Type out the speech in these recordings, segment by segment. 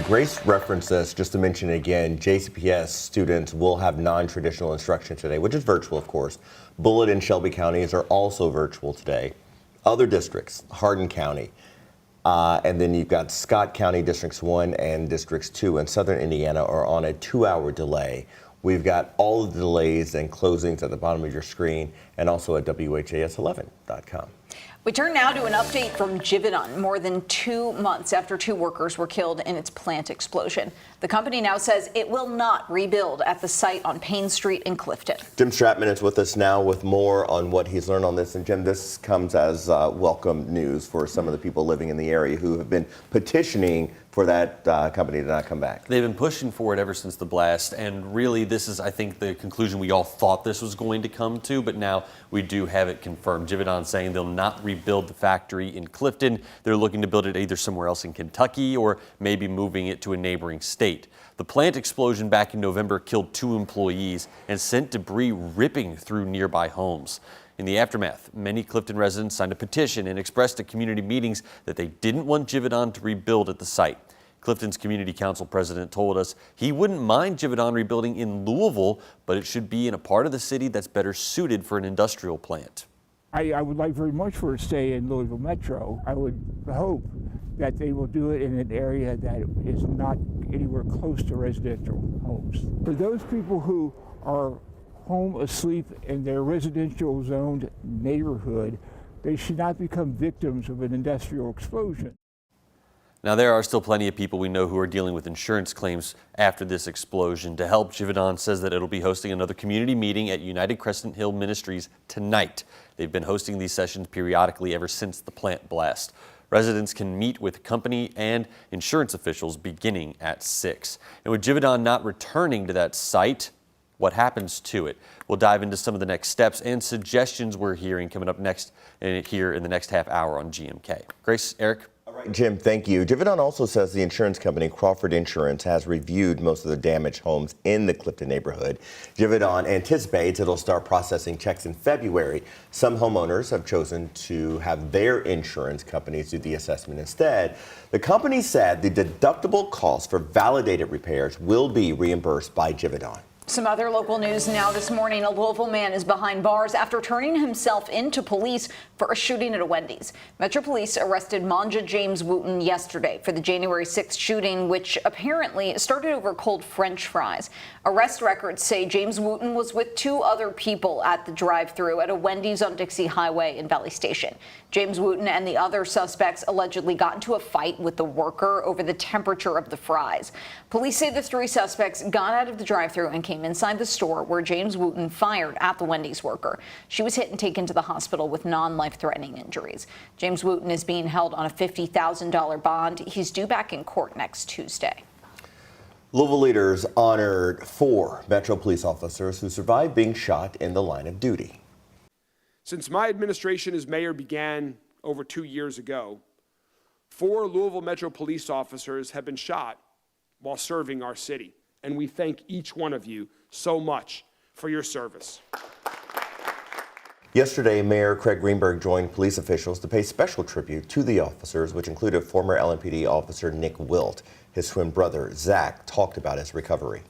Grace referenced this, just to mention it again, JCPS students will have non-traditional instruction today, which is virtual, of course. Bullitt and Shelby counties are also virtual today. Other districts, Hardin County, and then you've got Scott County Districts 1 and Districts 2 in southern Indiana are on a 2-hour delay. We've got all of the delays and closings at the bottom of your screen and also at WHAS11.com. We turn now to an update from Givaudan. More than 2 months after 2 workers were killed in its plant explosion, the company now says it will not rebuild at the site on Payne Street in Clifton. Jim Stratman is with us now with more on what he's learned on this. And Jim, this comes as welcome news for some of the people living in the area who have been petitioning for that company to not come back. They've been pushing for it ever since the blast, and really this is, I think, the conclusion we all thought this was going to come to, but now we do have it confirmed. Givaudan saying they'll not rebuild the factory in Clifton. They're looking to build it either somewhere else in Kentucky or maybe moving it to a neighboring state. The plant explosion back in November killed 2 employees and sent debris ripping through nearby homes. In the aftermath, many Clifton residents signed a petition and expressed at community meetings that they didn't want Givaudan to rebuild at the site. Clifton's Community Council president told us he wouldn't mind Givaudan rebuilding in Louisville, but it should be in a part of the city that's better suited for an industrial plant. I would like very much for it to stay in Louisville Metro. I would hope that they will do it in an area that is not anywhere close to residential homes. For those people who are home asleep in their residential zoned neighborhood, they should not become victims of an industrial explosion. Now, there are still plenty of people we know who are dealing with insurance claims after this explosion. To help, Givaudan says that it'll be hosting another community meeting at United Crescent Hill Ministries tonight. They've been hosting these sessions periodically ever since the plant blast. Residents can meet with company and insurance officials beginning at 6. And with Givaudan not returning to that site, what happens to it? We'll dive into some of the next steps and suggestions we're hearing coming up next here in the next half hour on GMK. Grace, Eric. All right, Jim, thank you. Givaudan also says the insurance company Crawford Insurance has reviewed most of the damaged homes in the Clifton neighborhood. Givaudan anticipates it'll start processing checks in February. Some homeowners have chosen to have their insurance companies do the assessment instead. The company said the deductible cost for validated repairs will be reimbursed by Givaudan. Some other local news now this morning. A Louisville man is behind bars after turning himself into police for a shooting at a Wendy's. Metro Police arrested Manja James Wooten yesterday for the January 6th shooting, which apparently started over cold French fries. Arrest records say James Wooten was with 2 other people at the drive-thru at a Wendy's on Dixie Highway in Valley Station. James Wooten and the other suspects allegedly got into a fight with the worker over the temperature of the fries. Police say the 3 suspects got out of the drive-thru and came inside the store where James Wooten fired at the Wendy's worker. She was hit and taken to the hospital with non-life-threatening injuries. James Wooten is being held on a $50,000 bond. He's due back in court next Tuesday. Louisville leaders honored 4 Metro police officers who survived being shot in the line of duty. Since my administration as mayor began over 2 years ago, 4 Louisville Metro police officers have been shot while serving our city. And we thank each one of you so much for your service. Yesterday, Mayor Craig Greenberg joined police officials to pay special tribute to the officers, which included former LMPD officer Nick Wilt. His twin brother, Zach, talked about his recovery.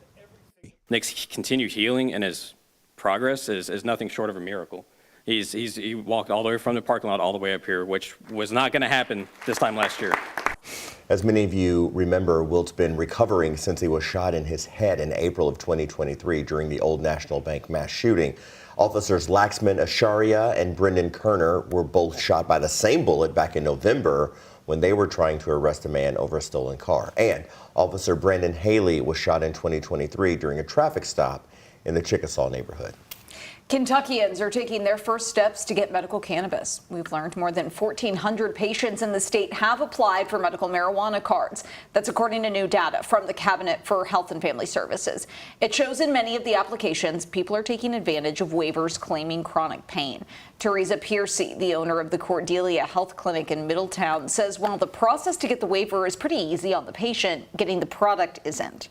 Nick's continued healing and his progress is nothing short of a miracle. He walked all the way from the parking lot all the way up here, which was not going to happen this time last year. As many of you remember, Wilt's been recovering since he was shot in his head in April of 2023 during the Old National Bank mass shooting. Officers Laxman Asharia and Brendan Kerner were both shot by the same bullet back in November when they were trying to arrest a man over a stolen car. And Officer Brandon Haley was shot in 2023 during a traffic stop in the Chickasaw neighborhood. Kentuckians are taking their first steps to get medical cannabis. We've learned more than 1,400 patients in the state have applied for medical marijuana cards. That's according to new data from the Cabinet for Health and Family Services. It shows in many of the applications, people are taking advantage of waivers claiming chronic pain. Teresa Piercy, the owner of the Cordelia Health Clinic in Middletown, says while the process to get the waiver is pretty easy on the patient, getting the product isn't.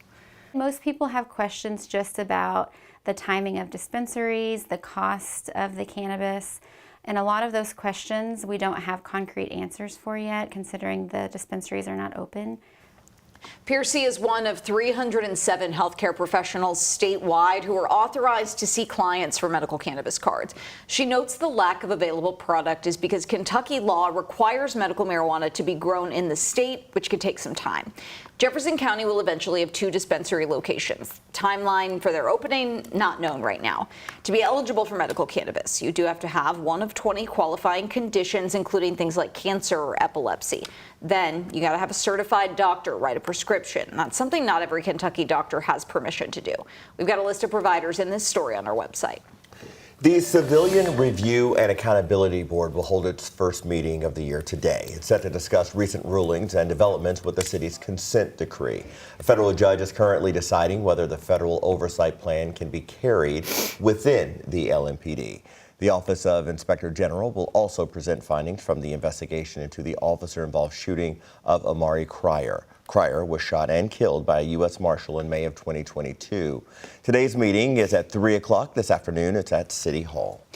Most people have questions just about the timing of dispensaries, the cost of the cannabis, and a lot of those questions we don't have concrete answers for yet, considering the dispensaries are not open. Piercy is one of 307 healthcare professionals statewide who are authorized to see clients for medical cannabis cards. She notes the lack of available product is because Kentucky law requires medical marijuana to be grown in the state, which could take some time. Jefferson County will eventually have 2 dispensary locations. Timeline for their opening, not known right now. To be eligible for medical cannabis, you do have to have one of 20 qualifying conditions, including things like cancer or epilepsy. Then you got to have a certified doctor write a prescription. That's something not every Kentucky doctor has permission to do. We've got a list of providers in this story on our website. The Civilian Review and Accountability Board will hold its first meeting of the year today. It's set to discuss recent rulings and developments with the city's consent decree. A federal judge is currently deciding whether the federal oversight plan can be carried within the LMPD. The Office of Inspector General will also present findings from the investigation into the officer-involved shooting of Amari Cryer. Cryer was shot and killed by a U.S. Marshal in May of 2022. Today's meeting is at 3 o'clock this afternoon. It's at City Hall.